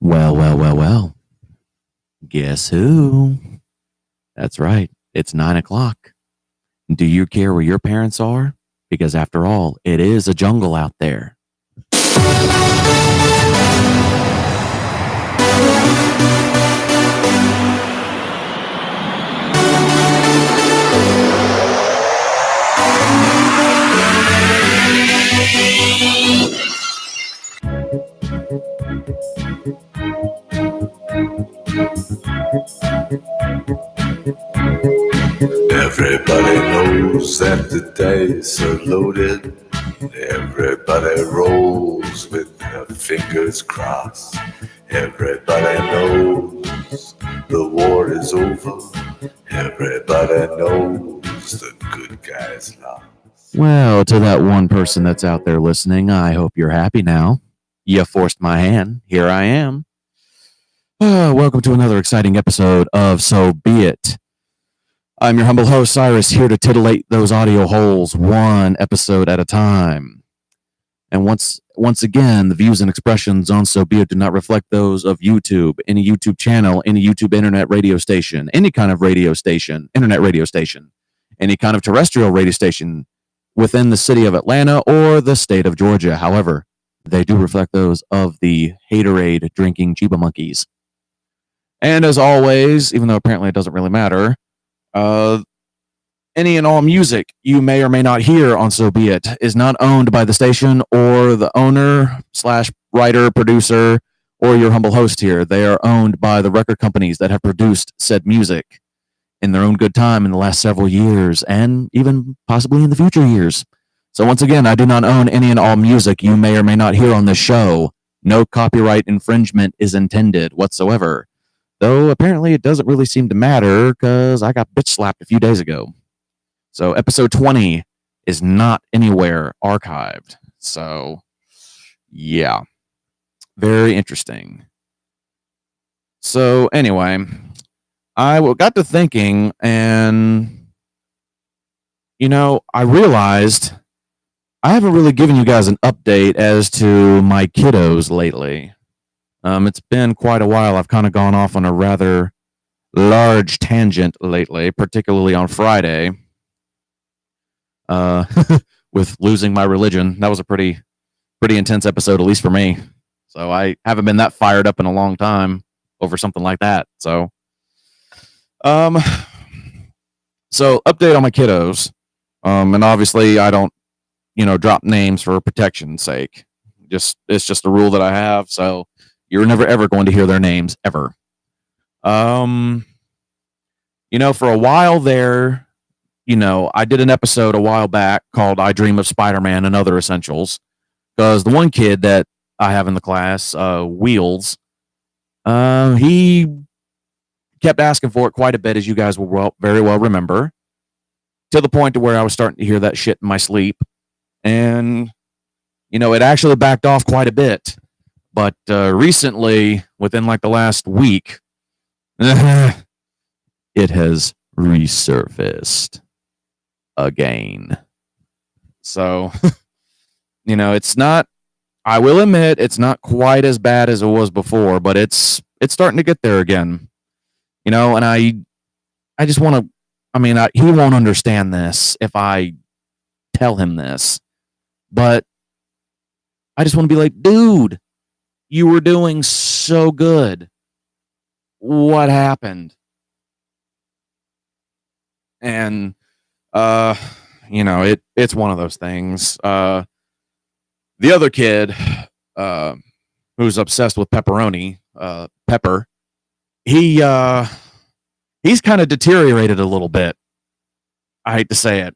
Well. Guess who? That's right. It's 9 o'clock. Do you care where your parents are? Because after all, it is a jungle out there. Everybody knows that the dice are loaded. Everybody rolls with their fingers crossed. Everybody knows the war is over. Everybody knows the good guys lost. Well, to that one person that's out there listening, I hope you're happy now. You forced my hand. Here I am. Welcome to another exciting episode of So Be It. I'm your humble host, Cyrus, here to titillate those audio holes one episode at a time. And once again, the views and expressions on So Be It do not reflect those of YouTube, any YouTube channel, any YouTube internet radio station, any kind of radio station, internet radio station, any kind of terrestrial radio station within the city of Atlanta or the state of Georgia. However, they do reflect those of the haterade drinking Chiba monkeys. And as always, even though apparently it doesn't really matter, any and all music you may or may not hear on So Be It is not owned by the station or the owner / writer, producer, or your humble host here. They are owned by the record companies that have produced said music in their own good time in the last several years and even possibly in the future years. So once again, I do not own any and all music you may or may not hear on this show. No copyright infringement is intended whatsoever. Though apparently it doesn't really seem to matter because I got bitch slapped a few days ago. So episode 20 is not anywhere archived. So yeah, very interesting. So anyway, I got to thinking and, I realized I haven't really given you guys an update as to my kiddos lately. It's been quite a while. I've kind of gone off on a rather large tangent lately, particularly on Friday, with losing my religion. That was a pretty intense episode, at least for me. So I haven't been that fired up in a long time over something like that. So, update on my kiddos. And obviously I don't, drop names for protection's sake. It's just a rule that I have. So you're never ever going to hear their names ever. For a while there, I did an episode a while back called I Dream of Spider-Man and Other Essentials. Because the one kid that I have in the class, Wheels, he kept asking for it quite a bit, as you guys will very well remember, to the point to where I was starting to hear that shit in my sleep. And, it actually backed off quite a bit. But recently, within like the last week, it has resurfaced again. So, it's not, I will admit, it's not quite as bad as it was before, but it's starting to get there again. And I just want to, he won't understand this if I tell him this, but I just want to be like, dude, you were doing so good. What happened? And, it's one of those things. The other kid, who's obsessed with pepperoni, Pepper, he's kind of deteriorated a little bit. I hate to say it.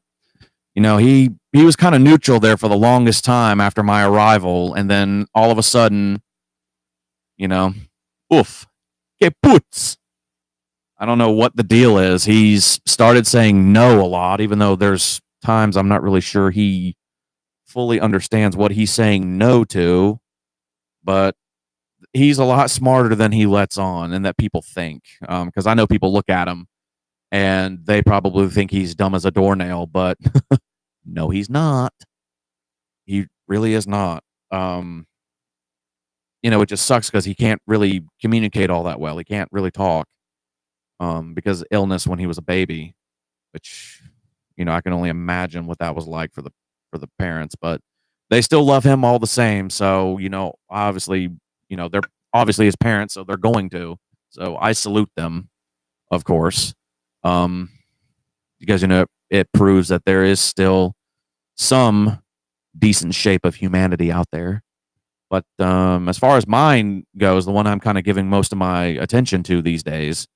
He was kind of neutral there for the longest time after my arrival. And then all of a sudden, oof, que putz. I don't know what the deal is. He's started saying no a lot, even though there's times I'm not really sure he fully understands what he's saying no to. But he's a lot smarter than he lets on and that people think. Because I know people look at him and they probably think he's dumb as a doornail, but no, he's not. He really is not. it just sucks because he can't really communicate all that well. He can't really talk because of illness when he was a baby, which I can only imagine what that was like for the parents, but they still love him all the same. So obviously, they're obviously his parents, so they're going to. So I salute them, of course, because it proves that there is still some decent shape of humanity out there. But as far as mine goes, the one I'm kind of giving most of my attention to these days,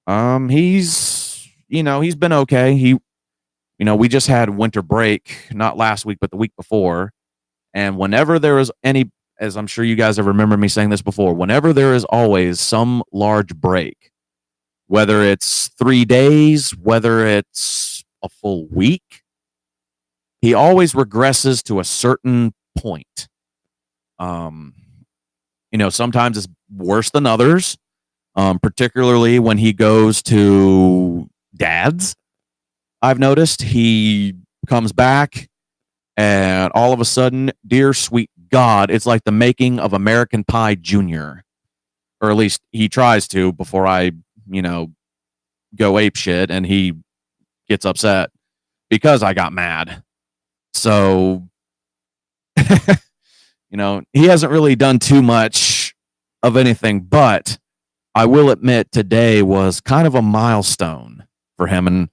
he's been okay. We just had winter break, not last week, but the week before. And whenever there is any, as I'm sure you guys have remembered me saying this before, whenever there is always some large break, whether it's 3 days, whether it's a full week, he always regresses to a certain point. Sometimes it's worse than others, particularly when he goes to dads. I've noticed he comes back and all of a sudden, dear sweet God, it's like the making of American Pie Jr. Or at least he tries to before I, go ape shit and he gets upset because I got mad. So, he hasn't really done too much of anything, but I will admit today was kind of a milestone for him. And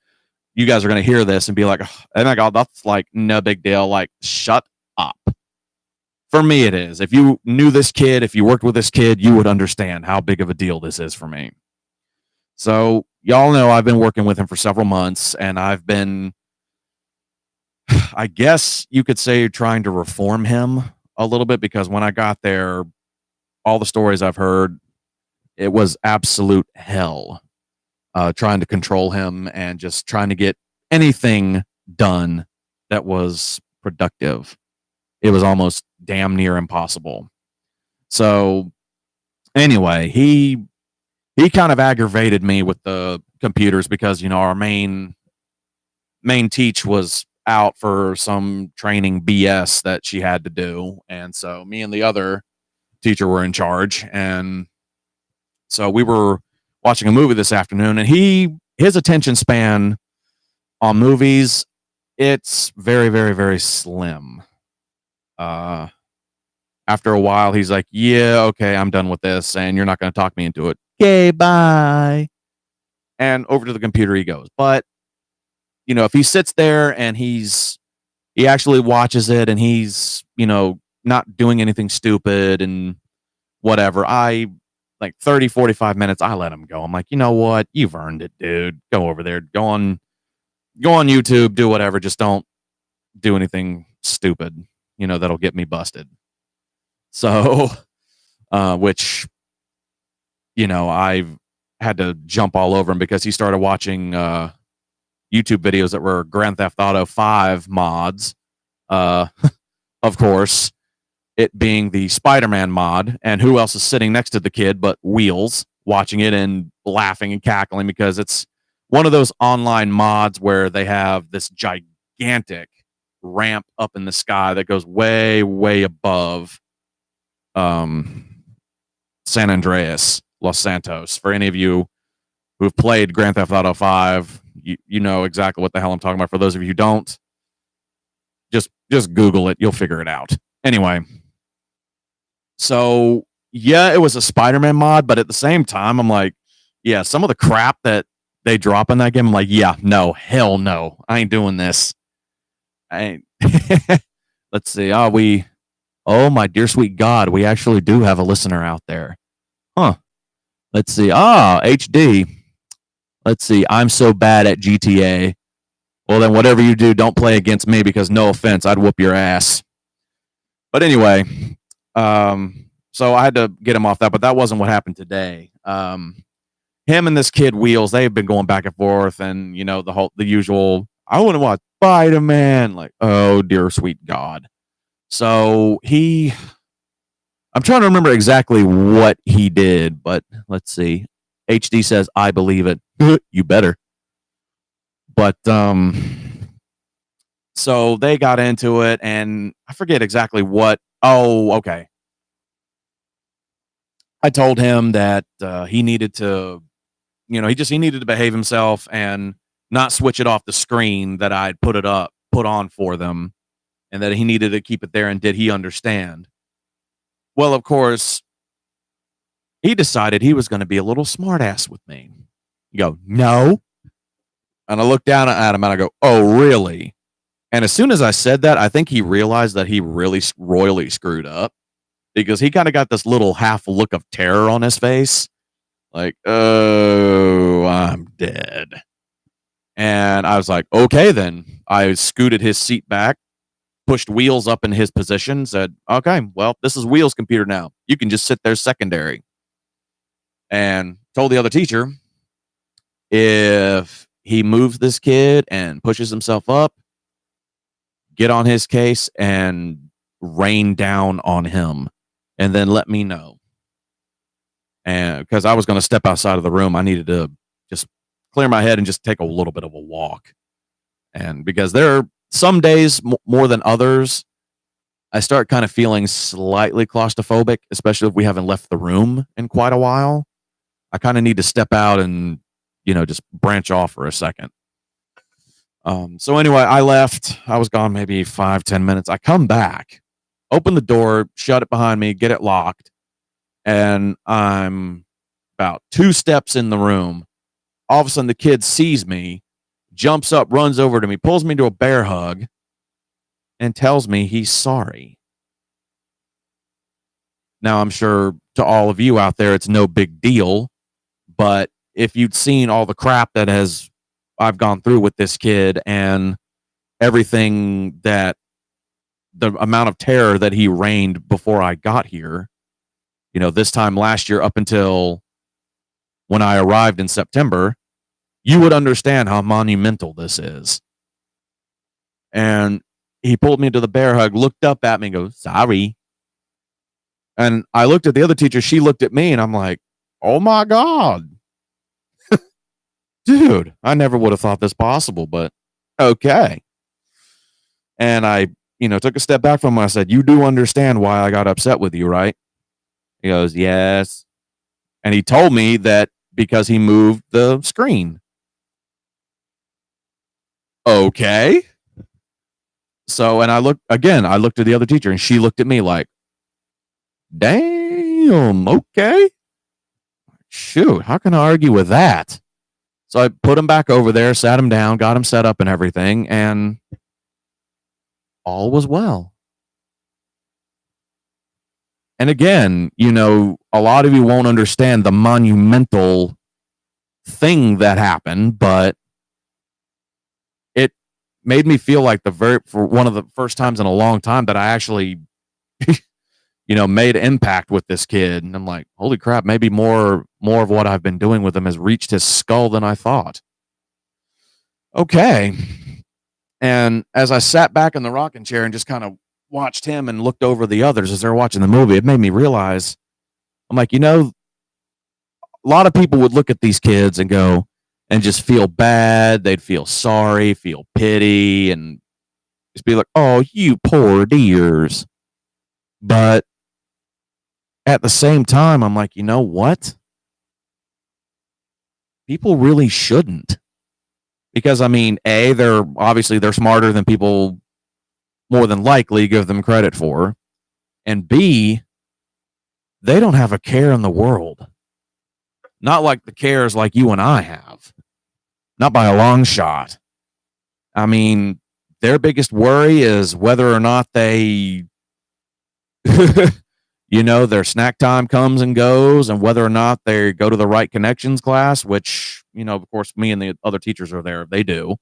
you guys are going to hear this and be like, oh my God, that's like no big deal. Like, shut up. For me, it is. If you knew this kid, if you worked with this kid, you would understand how big of a deal this is for me. So, y'all know I've been working with him for several months, and I've been, I guess you could say, trying to reform him a little bit, because when I got there, all the stories I've heard, it was absolute hell. Trying to control him and just trying to get anything done that was productive. It was almost damn near impossible. So anyway, he kind of aggravated me with the computers because our main teach was out for some training BS that she had to do, and so me and the other teacher were in charge, and so we were watching a movie this afternoon, and his attention span on movies, it's very, very, very slim. After a while, he's like, yeah, okay, I'm done with this, and you're not going to talk me into it. Okay, bye. And over to the computer he goes. But, if he sits there and he actually watches it and he's, not doing anything stupid and whatever, like 30, 45 minutes, I let him go. I'm like, you know what? You've earned it, dude. Go over there. Go on YouTube, do whatever. Just don't do anything stupid, that'll get me busted. So, which, I've had to jump all over him because he started watching YouTube videos that were Grand Theft Auto 5 mods. Of course, it being the Spider-Man mod, and who else is sitting next to the kid but Wheels, watching it and laughing and cackling because it's one of those online mods where they have this gigantic ramp up in the sky that goes way, way above San Andreas, Los Santos. For any of you who've played Grand Theft Auto 5, you know exactly what the hell I'm talking about. For those of you who don't, just Google it. You'll figure it out. Anyway, so yeah, it was a Spider-Man mod, but at the same time, I'm like, yeah, some of the crap that they drop in that game, I'm like, yeah, no, hell no, I ain't doing this. I ain't. Let's see. Oh my dear sweet God, we actually do have a listener out there. Huh. Let's see. HD. Let's see. I'm so bad at GTA. Well, then whatever you do, don't play against me because no offense, I'd whoop your ass. But anyway, so I had to get him off that, but that wasn't what happened today. Him and this kid Wheels, they've been going back and forth, and the usual. I want to watch Spider-Man. Like, oh dear sweet God. So I'm trying to remember exactly what he did, but let's see. HD says, I believe it. You better. But so they got into it, and I forget exactly what. Oh, okay. I told him that he needed to, he needed to behave himself and not switch it off the screen that I'd put on for them, and that he needed to keep it there. And did he understand? Well, of course, he decided he was going to be a little smartass with me. You go, no. And I look down at him and I go, oh, really? And as soon as I said that, I think he realized that he really royally screwed up, because he kind of got this little half look of terror on his face. Like, oh, I'm dead. And I was like, okay, then. I scooted his seat back, pushed Wheels up in his position, said, okay, well, this is Wheels' computer now. You can just sit there secondary. And told the other teacher, if he moves this kid and pushes himself up, get on his case and rain down on him, and then let me know. And because I was going to step outside of the room, I needed to just clear my head and just take a little bit of a walk. And because there are some days more than others, I start kind of feeling slightly claustrophobic, especially if we haven't left the room in quite a while. I kind of need to step out and, just branch off for a second. So anyway, I left. I was gone maybe 5-10 minutes. I come back, open the door, shut it behind me, get it locked. And I'm about 2 steps in the room. All of a sudden, the kid sees me, jumps up, runs over to me, pulls me into a bear hug, and tells me he's sorry. Now, I'm sure to all of you out there, it's no big deal. But if you'd seen all the crap that I've gone through with this kid, and everything, that the amount of terror that he reigned before I got here, this time last year up until when I arrived in September, you would understand how monumental this is. And he pulled me to the bear hug, looked up at me and goes, sorry. And I looked at the other teacher. She looked at me and I'm like, oh my God. Dude, I never would have thought this possible, but okay. And I, took a step back from him. I said, you do understand why I got upset with you, right? He goes, yes. And he told me that because he moved the screen. Okay. So, and I looked at the other teacher and she looked at me like, damn, okay. Shoot, how can I argue with that? So I put him back over there, sat him down, got him set up and everything, and all was well. And again, a lot of you won't understand the monumental thing that happened, but it made me feel like for one of the first times in a long time that I actually, made impact with this kid. And I'm like, holy crap, maybe more of what I've been doing with him has reached his skull than I thought. Okay. And as I sat back in the rocking chair and just kind of watched him and looked over the others as they're watching the movie, it made me realize, I'm like, a lot of people would look at these kids and go and just feel bad. They'd feel sorry, feel pity, and just be like, oh, you poor dears. But at the same time, I'm like, you know what? People really shouldn't. Because, A, they're smarter than people more than likely give them credit for. And B, they don't have a care in the world. Not like the cares like you and I have. Not by a long shot. Their biggest worry is whether or not they, their snack time comes and goes, and whether or not they go to the right connections class, which, of course, me and the other teachers are there. They do.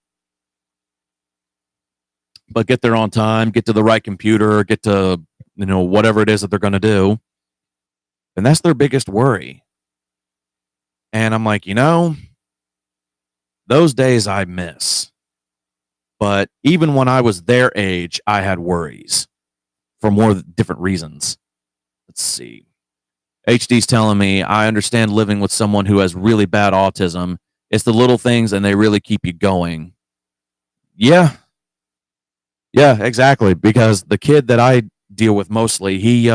But get there on time, get to the right computer, get to, whatever it is that they're going to do. And that's their biggest worry. And I'm like, those days I miss. But even when I was their age, I had worries for more different reasons. Let's see. HD's telling me, I understand living with someone who has really bad autism. It's the little things and they really keep you going. Yeah. Yeah, exactly. Because the kid that I deal with mostly, he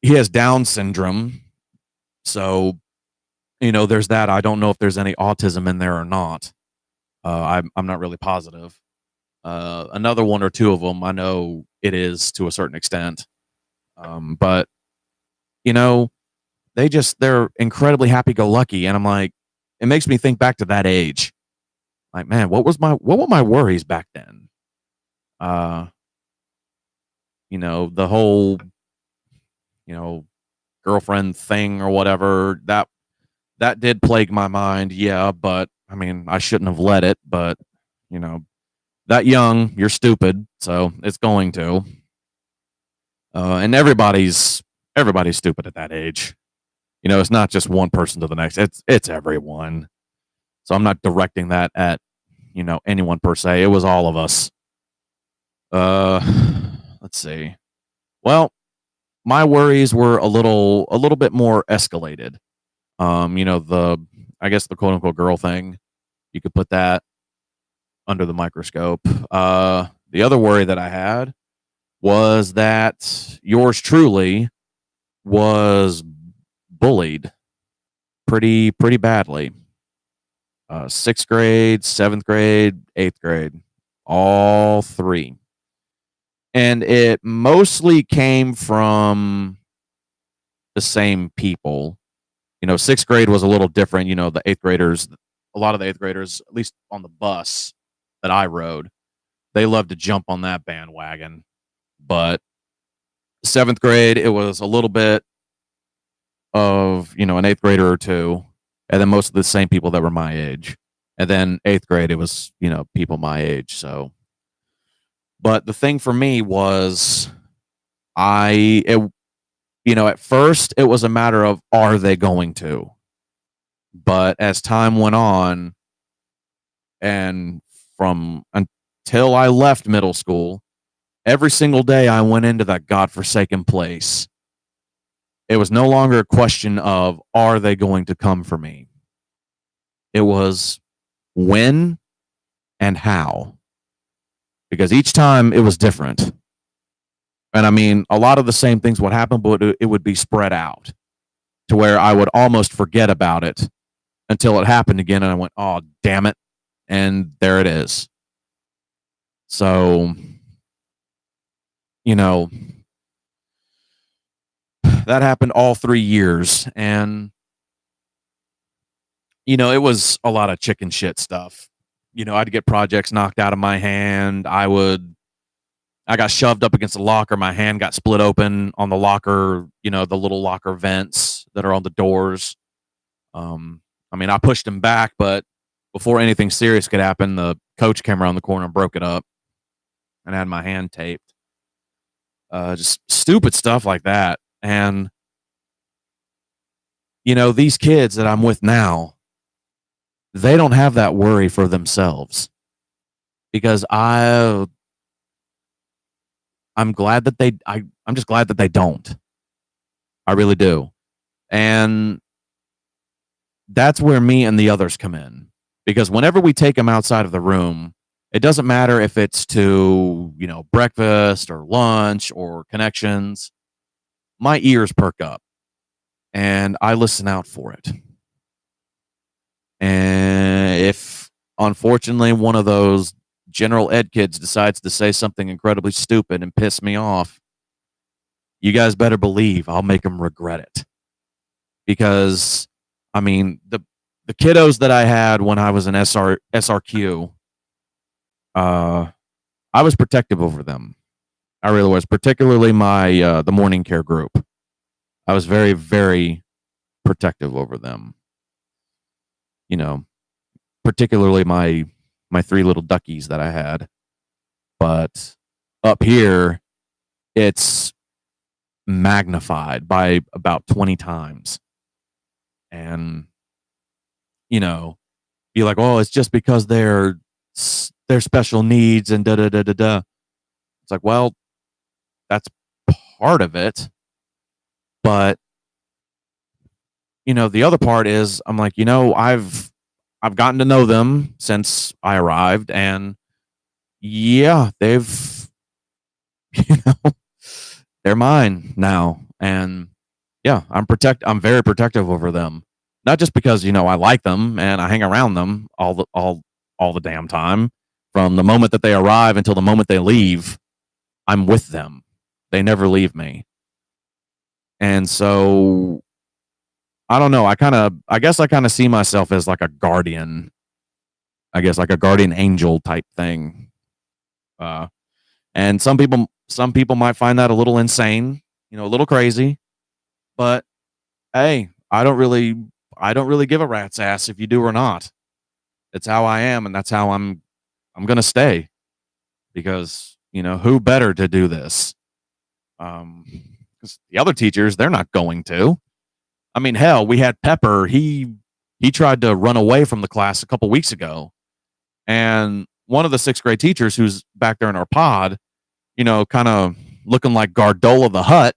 he has Down syndrome. So, there's that. I don't know if there's any autism in there or not. I'm not really positive. Another one or two of them, I know it is to a certain extent. But they're incredibly happy-go-lucky, and I'm like, it makes me think back to that age. Like, man, what were my worries back then? Uh, the whole, girlfriend thing or whatever, that did plague my mind. Yeah, but I mean, I shouldn't have let it, but you know, that young, you're stupid, so it's going to. And everybody's stupid at that age. It's not just one person to the next. It's everyone. So I'm not directing that at anyone per se. It was all of us. Uh, let's see. Well, my worries were a little bit more escalated. The I guess the quote unquote girl thing, you could put that under the microscope. The other worry that I had was that yours truly was bullied pretty badly. Sixth grade, seventh grade, eighth grade, all three. And it mostly came from the same people. Sixth grade was a little different. The eighth graders, a lot of the eighth graders, at least on the bus that I rode, they loved to jump on that bandwagon. But seventh grade, it was a little bit of, an eighth grader or two, and then most of the same people that were my age. And then eighth grade, it was, people my age. So, but the thing for me was, at first it was a matter of, are they going to? But as time went on, and from until I left middle school, every single day I went into that godforsaken place, it was no longer a question of, are they going to come for me? It was when and how. Because each time it was different. And I mean, a lot of the same things would happen, but it would be spread out to where I would almost forget about it until it happened again. And I went, oh, damn it. And there it is. So, that happened all 3 years. And, it was a lot of chicken shit stuff. I'd get projects knocked out of my hand. I got shoved up against the locker. My hand got split open on the locker, the little locker vents that are on the doors. I pushed him back, but before anything serious could happen, the coach came around the corner and broke it up and had my hand taped. Just stupid stuff like that. And, these kids that I'm with now, they don't have that worry for themselves, because I'm glad that I'm just glad that they don't. I really do. And that's where me and the others come in, because whenever we take them outside of the room, it doesn't matter if it's to, breakfast or lunch or connections, my ears perk up and I listen out for it. And if unfortunately one of those general ed kids decides to say something incredibly stupid and piss me off, you guys better believe I'll make them regret it. Because the kiddos that I had when I was in SRQ, I was protective over them. I really was, particularly my the morning care group. I was very, very protective over them. Particularly my 3 little duckies that I had. But up here, it's magnified by about 20 times. And, you're like, oh, it's just because they're special needs and da da da da da. It's like, well, that's part of it. But, the other part is, I'm like, I've gotten to know them since I arrived, and yeah, they're mine now. And yeah, I'm very protective over them. Not just because, I like them and I hang around them all the damn time. From the moment that they arrive until the moment they leave, I'm with them. They never leave me. And so I don't know. I guess I kind of see myself as like a guardian. I guess like a guardian angel type thing. Uh, and some people might find that a little insane, a little crazy. But hey, I don't really give a rat's ass if you do or not. It's how I am, and that's how I'm gonna stay because who better to do this? 'Cause the other teachers, they're not going to. I mean, hell, we had Pepper. He tried to run away from the class a couple weeks ago, and one of the sixth grade teachers who's back there in our pod, kind of looking like Gardola the Hut,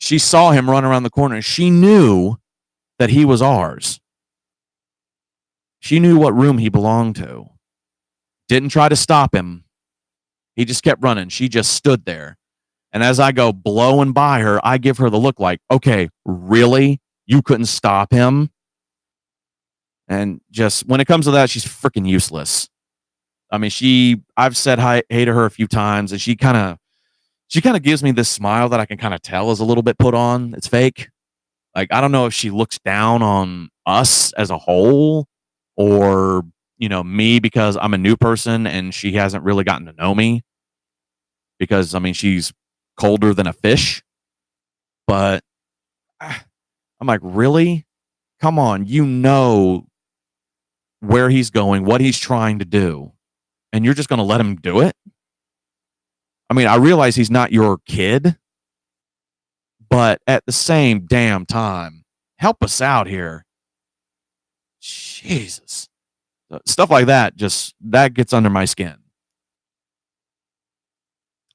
she saw him run around the corner and she knew that he was ours. She knew what room he belonged to. Didn't try to stop him. He just kept running. She just stood there. And as I go blowing by her, I give her the look like, okay, really? You couldn't stop him? And just when it comes to that, she's freaking useless. I mean, I've said hey to her a few times, and she kind of gives me this smile that I can kind of tell is a little bit put on. It's fake. Like, I don't know if she looks down on us as a whole or, me because I'm a new person and she hasn't really gotten to know me because, I mean, she's colder than a fish. But I'm like, really? Come on. Where he's going, what he's trying to do, and you're just going to let him do it? I mean, I realize he's not your kid, but at the same damn time, help us out here. Jesus. Stuff like that that gets under my skin.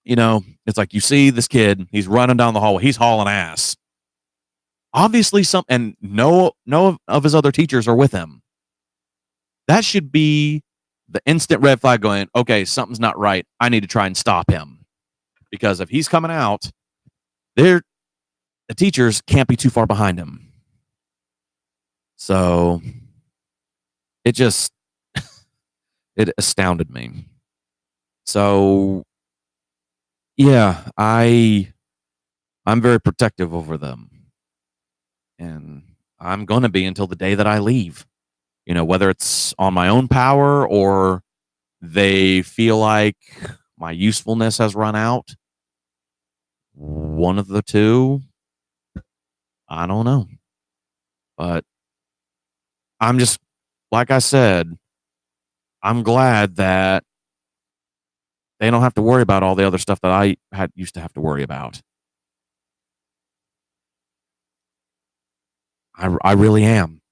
It's like you see this kid, he's running down the hallway, he's hauling ass. Obviously and no of his other teachers are with him. That should be the instant red flag going, okay, something's not right. I need to try and stop him. Because if he's coming out, the teachers can't be too far behind him. So it astounded me. So yeah, I'm very protective over them. And I'm going to be until the day that I leave. Whether it's on my own power or they feel like my usefulness has run out. One of the two. I don't know. But I'm just, like I said, I'm glad that they don't have to worry about all the other stuff that I used to have to worry about. I really am.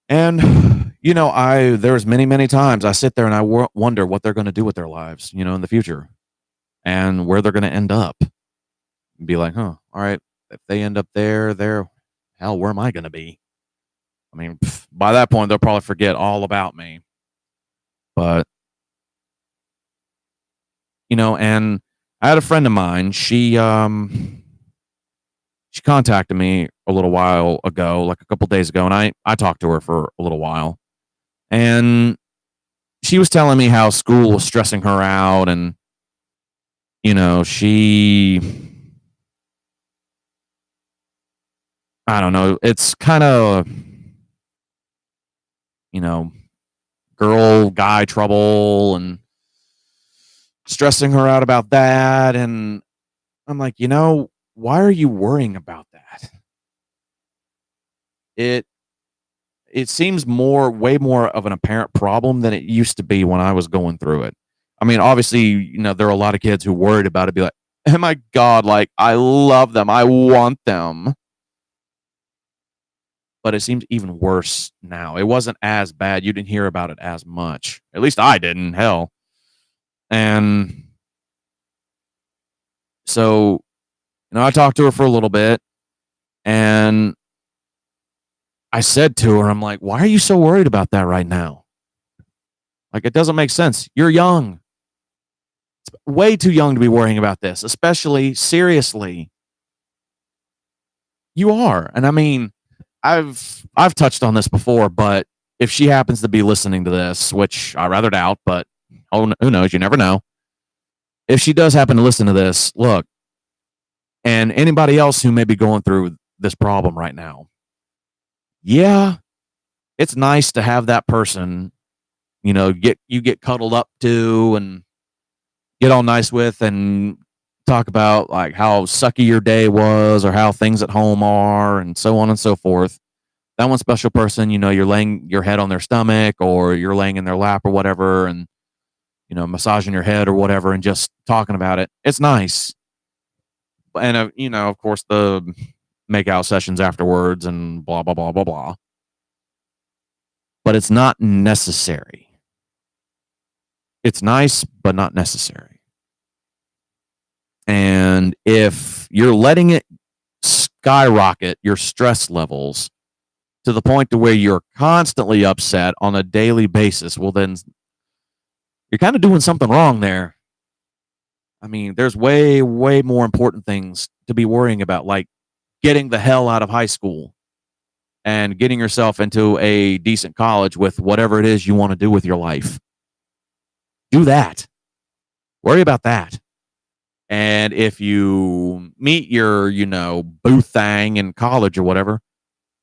And, there's many times I sit there and I wonder what they're going to do with their lives, in the future and where they're going to end up. Be like, all right, if they end up there, hell, where am I going to be? I mean, by that point, they'll probably forget all about me. But, and I had a friend of mine, she contacted me a little while ago, like a couple days ago, and I talked to her for a little while. And she was telling me how school was stressing her out and, I don't know, it's kind of, girl guy trouble and stressing her out about that. And I'm like, why are you worrying about that? It seems way more of an apparent problem than it used to be when I was going through it. I mean, obviously, there are a lot of kids who worried about it, be like, oh my God, like, I love them. I want them. But it seems even worse now. It wasn't as bad. You didn't hear about it as much. At least I didn't, hell. And so, I talked to her for a little bit and I said to her, I'm like, why are you so worried about that right now? Like, it doesn't make sense. You're young. It's way too young to be worrying about this, especially seriously. You are. And I mean, I've touched on this before, but if she happens to be listening to this, which I rather doubt, but who knows? You never know. If she does happen to listen to this, look, and anybody else who may be going through this problem right now, yeah, it's nice to have that person, get cuddled up to and get all nice with and talk about like how sucky your day was or how things at home are and so on and so forth. That one special person, you're laying your head on their stomach or you're laying in their lap or whatever and, massaging your head or whatever and just talking about it. It's nice. And, of course, the make out sessions afterwards and blah, blah, blah, blah, blah. But it's not necessary. It's nice, but not necessary. And if you're letting it skyrocket your stress levels to the point to where you're constantly upset on a daily basis, well, then you're kind of doing something wrong there. I mean, there's way, way more important things to be worrying about, like getting the hell out of high school and getting yourself into a decent college with whatever it is you want to do with your life. Do that. Worry about that. And if you meet your, boo thang in college or whatever,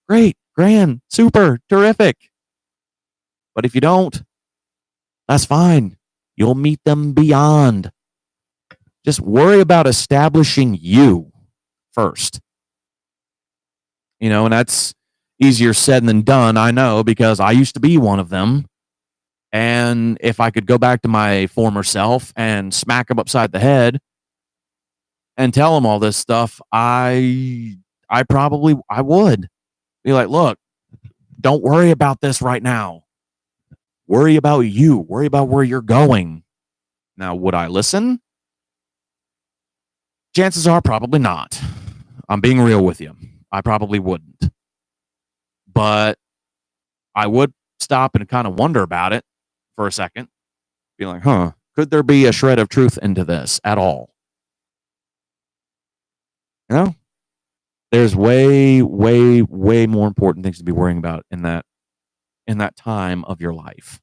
great, grand, super, terrific. But if you don't, that's fine. You'll meet them beyond. Just worry about establishing you first. And that's easier said than done, I know, because I used to be one of them. And if I could go back to my former self and smack him upside the head and tell him all this stuff, I would be like, look, don't worry about this right now. Worry about you. Worry about where you're going. Now, would I listen? Chances are probably not. I'm being real with you. I probably wouldn't. But I would stop and kind of wonder about it for a second. Be like, could there be a shred of truth into this at all? There's way, way, way more important things to be worrying about in that time of your life.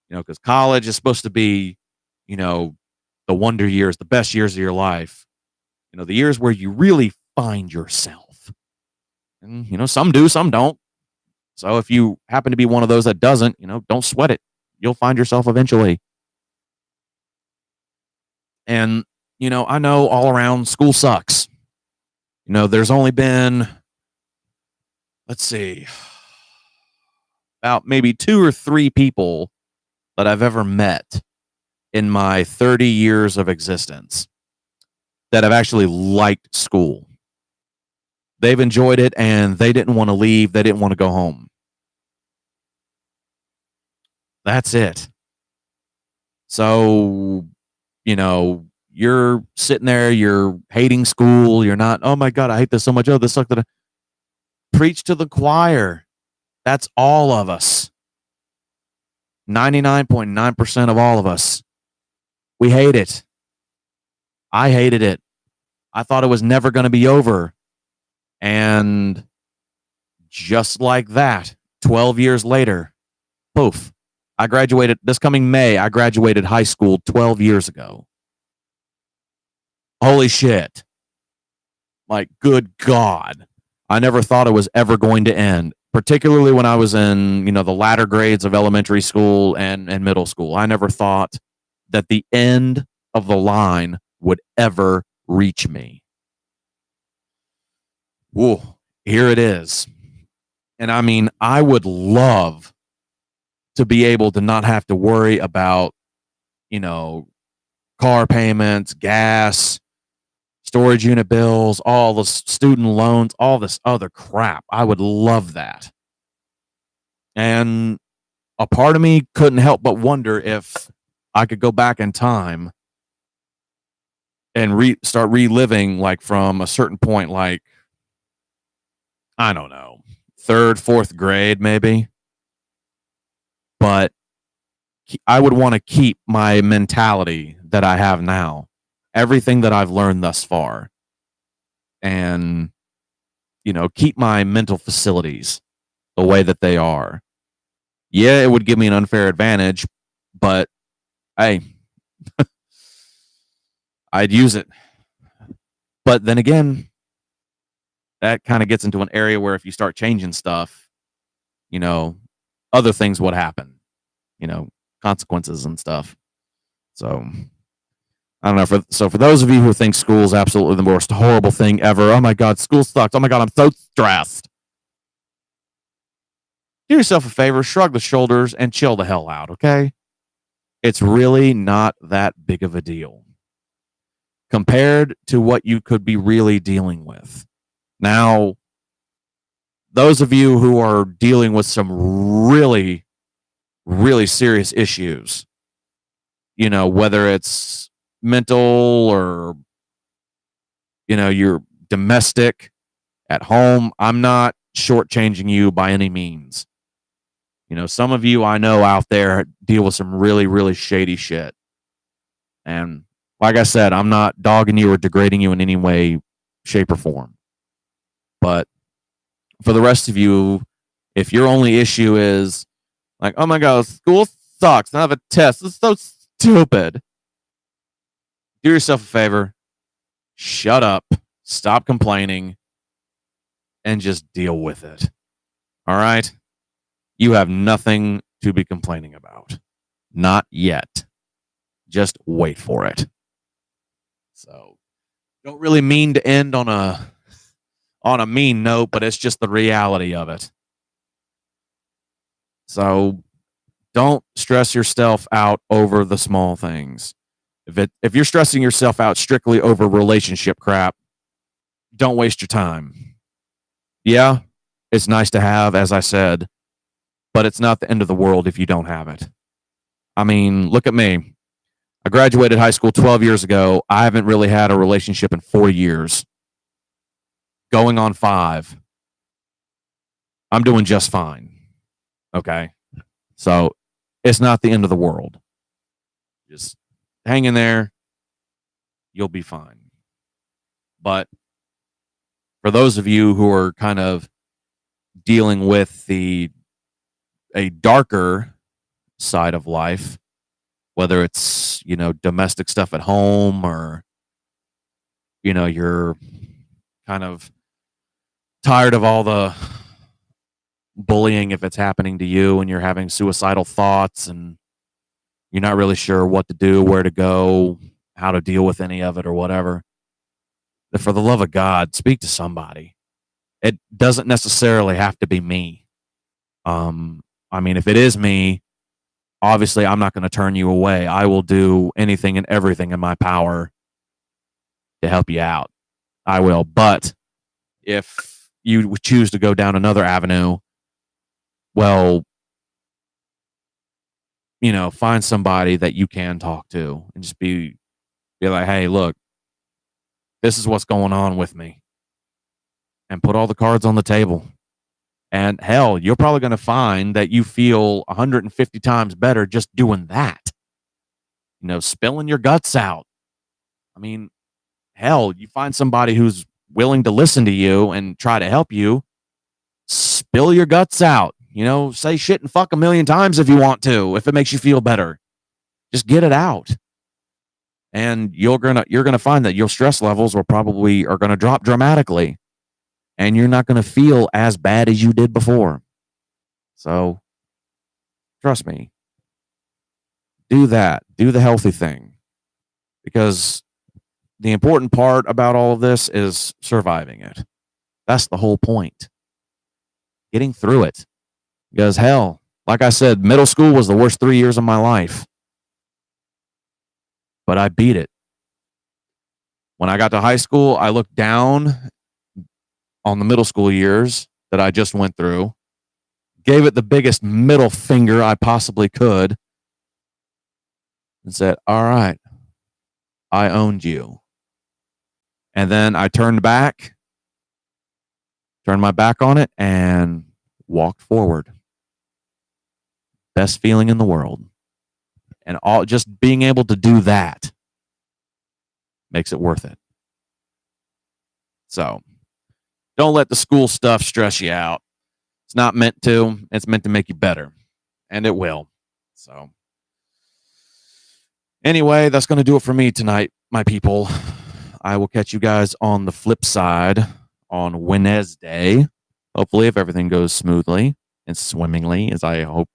Because college is supposed to be, the wonder years, the best years of your life. The years where you really find yourself. And, some do, some don't. So if you happen to be one of those that doesn't, don't sweat it. You'll find yourself eventually. And, I know all around school sucks. There's only been, let's see, about maybe 2 or 3 people that I've ever met in my 30 years of existence that have actually liked school. They've enjoyed it and they didn't want to leave. They didn't want to go home. That's it. So, you're sitting there, you're hating school. You're not, oh my God, I hate this so much. Oh, this sucked. Preach to the choir. That's all of us. 99.9% of all of us. We hate it. I hated it. I thought it was never going to be over. And just like that, 12 years later, poof, I graduated this coming May. I graduated high school 12 years ago. Holy shit. Like, good God. I never thought it was ever going to end, particularly when I was in, the latter grades of elementary school and middle school. I never thought that the end of the line would ever reach me. Whoa, here it is. And I mean, I would love to be able to not have to worry about, car payments, gas, storage unit bills, all the student loans, all this other crap. I would love that. And a part of me couldn't help but wonder if I could go back in time and start reliving, like, from a certain point, like, I don't know, 3rd, 4th grade, maybe. But I would want to keep my mentality that I have now, everything that I've learned thus far. And, keep my mental facilities the way that they are. Yeah, it would give me an unfair advantage, but hey, I'd use it. But then again, that kind of gets into an area where if you start changing stuff, you know, other things would happen, consequences and stuff. So I don't know. For those of you who think school is absolutely the most horrible thing ever, oh my God, school sucks. Oh my God, I'm so stressed. Do yourself a favor, shrug the shoulders, and chill the hell out, okay? It's really not that big of a deal compared to what you could be really dealing with. Now, those of you who are dealing with some really, really serious issues, whether it's mental or, you're domestic at home, I'm not shortchanging you by any means. Some of you I know out there deal with some really, really shady shit. And like I said, I'm not dogging you or degrading you in any way, shape, or form. But for the rest of you, if your only issue is like, oh my God, school sucks, I have a test, it's so stupid, do yourself a favor, shut up, stop complaining, and just deal with it. All right? You have nothing to be complaining about. Not yet. Just wait for it. So, don't really mean to end on a mean note, but it's just the reality of it. So, don't stress yourself out over the small things. If you're stressing yourself out strictly over relationship crap, don't waste your time. Yeah, it's nice to have, as I said, but it's not the end of the world if you don't have it. I mean, look at me. I graduated high school 12 years ago. I haven't really had a relationship in 4 years. Going on 5. I'm doing just fine. Okay. So it's not the end of the world. Just hang in there. You'll be fine. But for those of you who are kind of dealing with a darker side of life, whether it's, domestic stuff at home or, you're kind of tired of all the bullying if it's happening to you and you're having suicidal thoughts and you're not really sure what to do, where to go, how to deal with any of it or whatever. But for the love of God, speak to somebody. It doesn't necessarily have to be me. I mean, if it is me, obviously I'm not going to turn you away. I will do anything and everything in my power to help you out. I will. But if you choose to go down another avenue, well, find somebody that you can talk to and just be like, hey, look, this is what's going on with me. And put all the cards on the table. And hell, you're probably going to find that you feel 150 times better just doing that. Spilling your guts out. I mean, hell, you find somebody who's willing to listen to you and try to help you. Spill your guts out. Say shit and fuck a million times if you want to, if it makes you feel better. Just get it out. And you're gonna find that your stress levels are going to drop dramatically. And you're not going to feel as bad as you did before. So, trust me. Do that. Do the healthy thing. Because the important part about all of this is surviving it. That's the whole point. Getting through it. Because hell, like I said, middle school was the worst 3 years of my life. But I beat it. When I got to high school, I looked down on the middle school years that I just went through, gave it the biggest middle finger I possibly could, and said, all right, I owned you. And then I turned my back on it, and walked forward. Best feeling in the world. And just being able to do that makes it worth it. So, Don't let the school stuff stress you out. It's not meant to. It's meant to make you better, and it will. So, anyway, that's going to do it for me tonight, my people. I will catch you guys on the flip side on Wednesday. Hopefully, if everything goes smoothly and swimmingly as I hope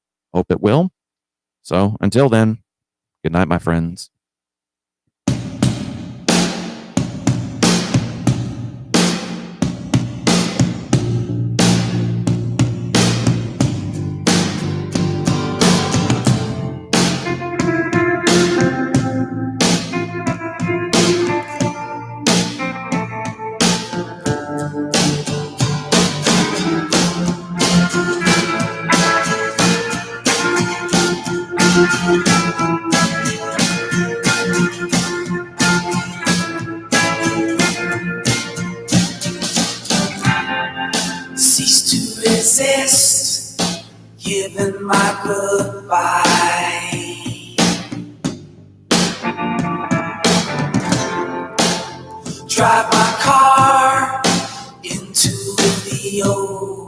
it will. So, until then, good night, my friends. Cease to resist, giving my goodbye. Drive my car into the ocean.